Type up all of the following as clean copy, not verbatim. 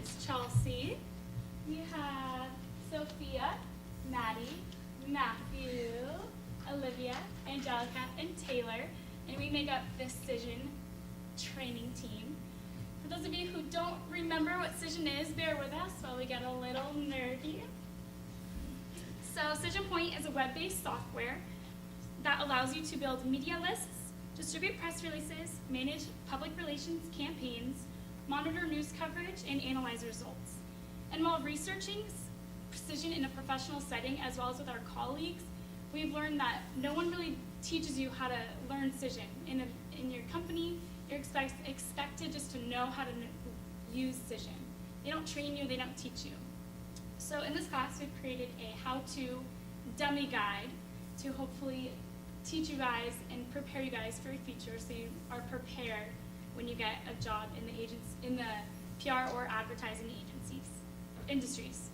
is Chelsea. We have Sophia, Maddie, Matthew, Olivia, Angelica, and Taylor, and we make up this Cision training team. For those of you who don't remember what Cision is, bear with us while we get a little nerdy. So Cision Point is a web-based software that allows you to build media lists, distribute press releases, manage public relations campaigns, monitor news coverage, and analyze results. And while researching Cision in a professional setting, as well as with our colleagues, we've learned that no one really teaches you how to learn Cision. In your company, you're expected just to know how to use Cision. They don't train you, they don't teach you. So in this class, we've created a how-to dummy guide to hopefully teach you guys and prepare you guys for your future so you are prepared when you get a job in the PR or advertising industries.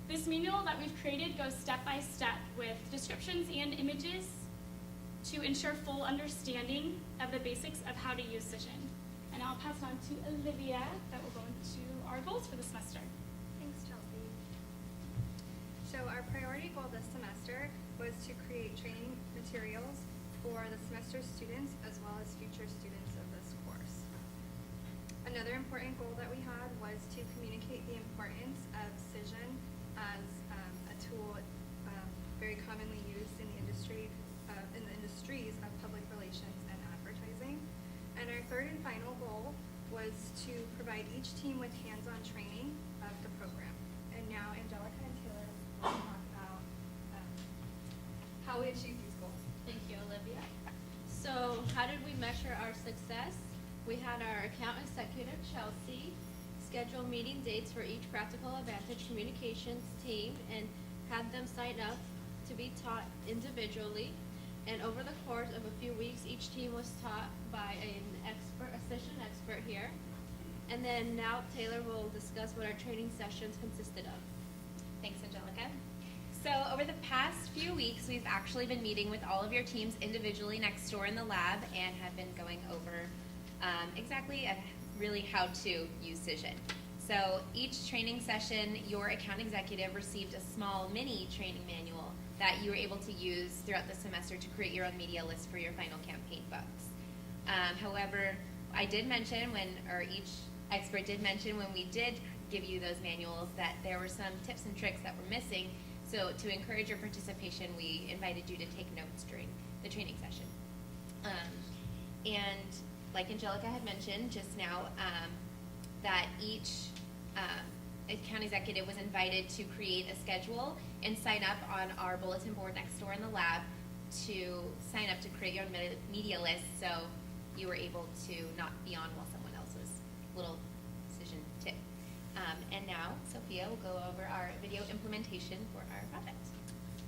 This manual that we've created goes step by step with descriptions and images to ensure full understanding of the basics of how to use Cision. And I'll pass it on to Olivia that will go into our goals for the semester. Thanks, Chelsea. So our priority goal this semester was to create training materials for the semester students as well as future students of this course. Another important goal that we had was to communicate the importance of Cision as a tool very commonly used in the industries of public relations and advertising. And our third and final goal was to provide each team with hands-on training of the program. And now Angelica and Taylor will talk about how we achieve these goals. Thank you, Olivia. So how did we measure our success? We had our account executive, Chelsea, schedule meeting dates for each Practical Advantage Communications team and had them sign up to be taught individually. And over the course of a few weeks, each team was taught by an expert, a Cision expert here. And then now Taylor will discuss what our training sessions consisted of. Thanks, Angelica. So over the past few weeks, we've actually been meeting with all of your teams individually next door in the lab and have been going over exactly really how to use Cision. So each training session, your account executive received a small mini training manual that you were able to use throughout the semester to create your own media list for your final campaign books. However, I did mention each expert did mention when we did give you those manuals that there were some tips and tricks that were missing. So to encourage your participation, we invited you to take notes during the training session. And like Angelica had mentioned just now, that each account executive was invited to create a schedule and sign up on our bulletin board next door in the lab to sign up to create your own media list, so you were able to not be on while someone else was. Little Cision tip. And now Sophia will go over our video implementation for our project.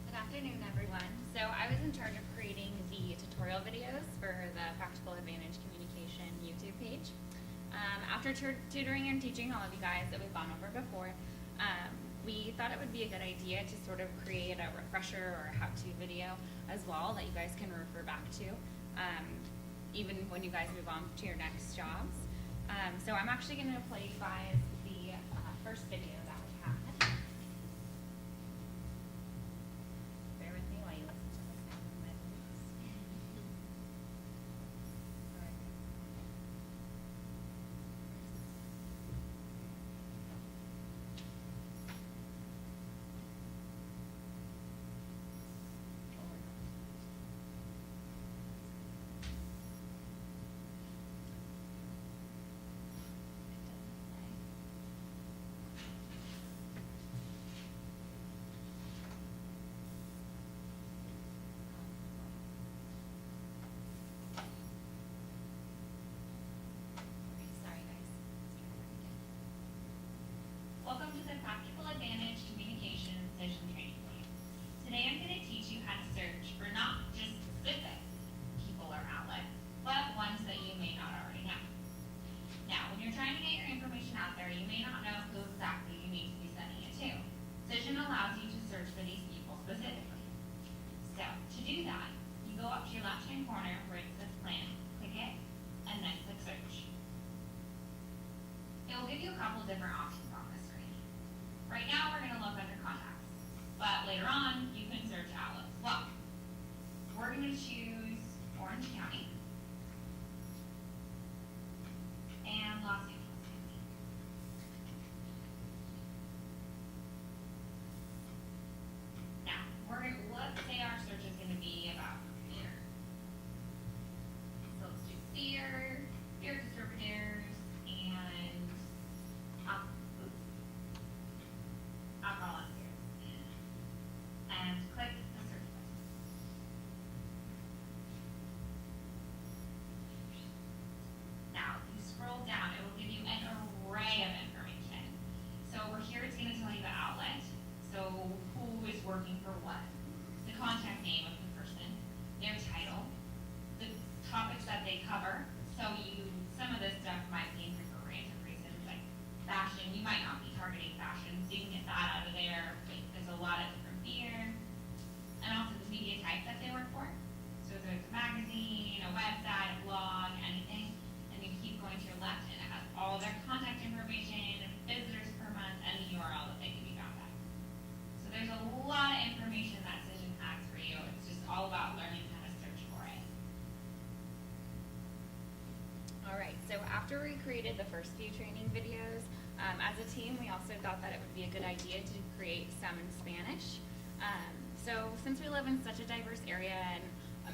Good afternoon, everyone. So I was in charge of creating the tutorial videos for the Practical Advantage Communication YouTube page. After tutoring and teaching all of you guys that we've gone over before, we thought it would be a good idea to sort of create a refresher or how-to video as well that you guys can refer back to, even when you guys move on to your next jobs. So I'm actually going to play you guys the first video that we had. Bear with me while you listen to the sound of my voice. Sorry, guys. Welcome to the Practical Advantage Communication Cision Training Plan. Today I'm going to teach you how to search for not just specific people or outlets, but ones that you may not already know. Now, when you're trying to get your information out there, you may not know who exactly you need to be sending it to. Cision allows you to search for these people specifically. So, to do that, you go up to your left-hand corner where it says Plan, click it, and then click Search. It will give give you a couple different options on this screen. Right now, we're gonna look under contacts, but later on, you can search Outlook as well. We're gonna choose Orange County and Los Angeles County. Now, let's say our search is gonna be about fear. So let's do fear distributors, and alcohol and spirits. And click the search button. Now, if you scroll down, it will give you an array of information. So over here, it's going to tell you the outlet. So who is working for what? The contact name of the person, their title, the topics that they cover. So some of this stuff might be in here for random reasons, like fashion. You might not be targeting fashion, so you can get that out of there. There's a lot of different beer. And also the media type that they work for. So if it's a magazine, a website, a blog, anything, and you keep going to your left, and it has all their contact information, visitors per month, and the URL that they can be found at. So there's a lot of information that Cision has for you. It's just all about learning how to search for it. All right, so after we created the first few training videos, as a team, we also thought that it would be a good idea to create some in Spanish. So since we live in such a diverse area, and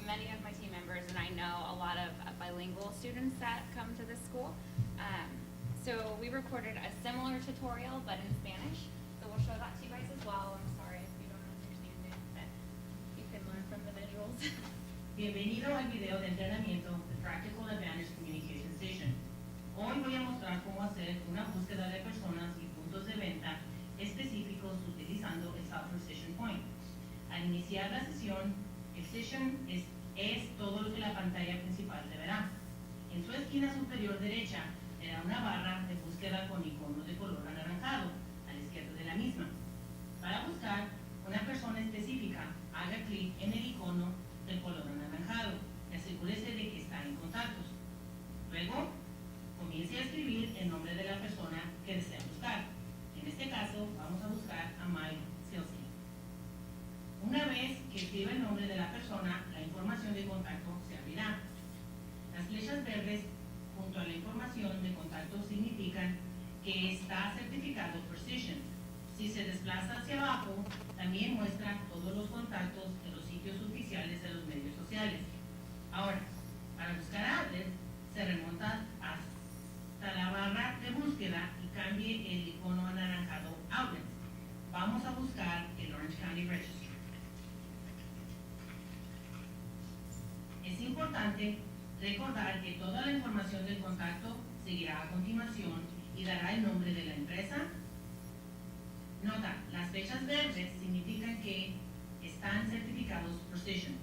many of my team members, and I know a lot of bilingual students that come to this school, so we recorded a similar tutorial, but in Spanish. So we'll show that to you guys as well. I'm sorry if you don't understand it, but you can learn from the visuals. Bienvenido al video de entrenamiento de Practical Advantage Communication Cision. Hoy voy a mostrar cómo hacer una búsqueda de personas y puntos de venta específicos utilizando el software Cision Point. Al iniciar la sesión, el Cision es todo lo que la pantalla principal te verá. En su esquina superior derecha verá una barra de búsqueda con icono de color anaranjado a la izquierda de la misma. Para buscar una persona específica, haga clic en el icono del color anaranjado y asegúrese de que está en contactos. Luego, comience a escribir el nombre de la persona que desea buscar. En este caso, vamos a buscar a Mike Silsky. Una vez que escriba el nombre de la persona, la información de contacto se abrirá. Las flechas verdes junto a la información de contacto significan que está certificado por Cision. Si se desplaza hacia abajo, también muestra todos los contactos de los sitios oficiales de los medios sociales. Ahora, para buscar a Outlet, se remonta hasta la barra de búsqueda y cambie el icono anaranjado Outlet. Vamos a buscar el Orange County Registry. Es importante recordar que toda la información del contacto seguirá a continuación y dará el nombre de la empresa. Nota, las flechas verdes significan que están certificados por Cision.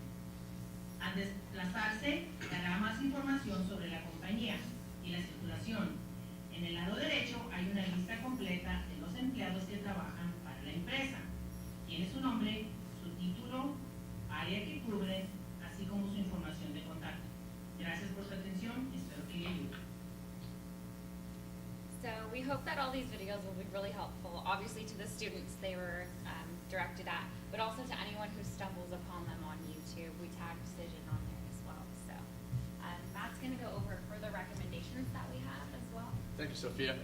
Al desplazarse, dará más información sobre la compañía y la circulación. En el lado derecho hay una lista completa de los empleados que trabajan para la empresa. Tiene su nombre, su título, área que cubre, así como su información de contacto. Gracias por su atención y espero que le ayude. So we hope that all these videos will be really helpful, obviously to the students they were directed at, but also to anyone who stumbles upon them on YouTube. We tagged Cision on there as well. So Matt's going to go over further recommendations that we have as well. Thank you, Sophia.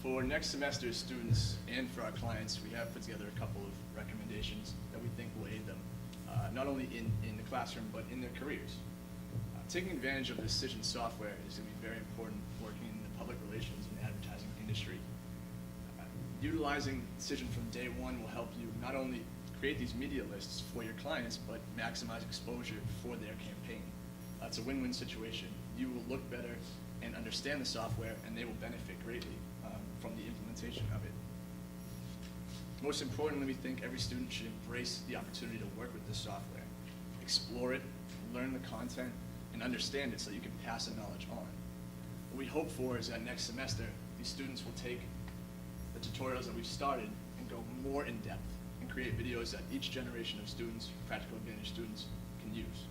For next semester's students and for our clients, we have put together a couple of recommendations that we think will aid them, not only in the classroom, but in their careers. Taking advantage of this Cision software is going to be very important working in the public relations and advertising industry. Utilizing Cision from day one will help you not only create these media lists for your clients, but maximize exposure for their campaign. It's a win-win situation. You will look better and understand the software, and they will benefit greatly from the implementation of it. Most importantly, we think every student should embrace the opportunity to work with this software, explore it, learn the content, and understand it so you can pass the knowledge on. What we hope for is that next semester, these students will take the tutorials that we've started and go more in depth and create videos that each generation of students, Practical Advantage students, can use.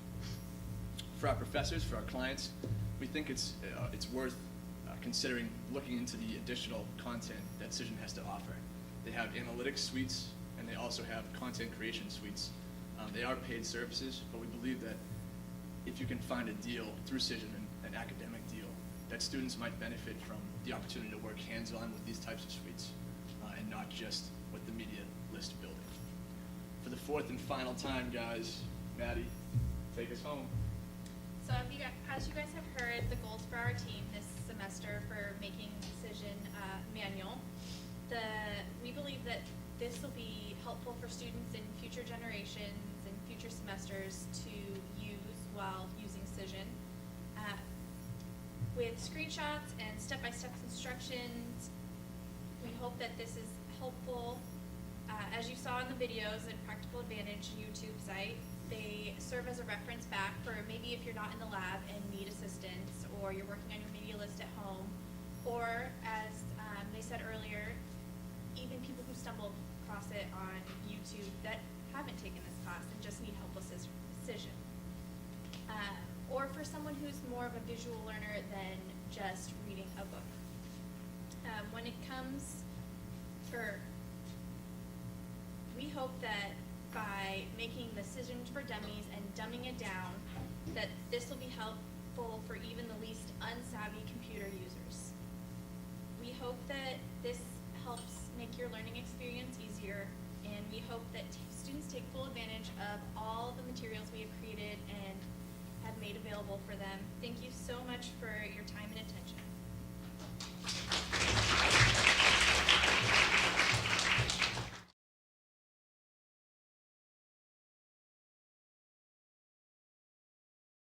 For our professors, for our clients, we think it's worth considering looking into the additional content that Cision has to offer. They have analytics suites, and they also have content creation suites. They are paid services, but we believe that if you can find a deal through Cision, an academic deal, that students might benefit from the opportunity to work hands-on with these types of suites, and not just with the media list building. For the fourth and final time, guys, Maddie, take us home. So as you guys have heard, the goals for our team this semester for making Cision manual, we believe that this will be helpful for students in future generations and future semesters to use while using Cision. With screenshots and step-by-step instructions, we hope that this is helpful. As you saw in the videos at Practical Advantage YouTube site, they serve as a reference back for maybe if you're not in the lab and need assistance, or you're working on your media list at home, or as they said earlier, even people who stumbled across it on YouTube that haven't taken this class and just need help with Cision. Or for someone who's more of a visual learner than just reading a book. When it comes we hope that by making the Cision for Dummies and dumbing it down, that this will be helpful for even the least unsavvy computer users. We hope that this helps make your learning experience easier, and we hope that students take full advantage of all the materials we have created and have made available for them. Thank you so much for your time and attention.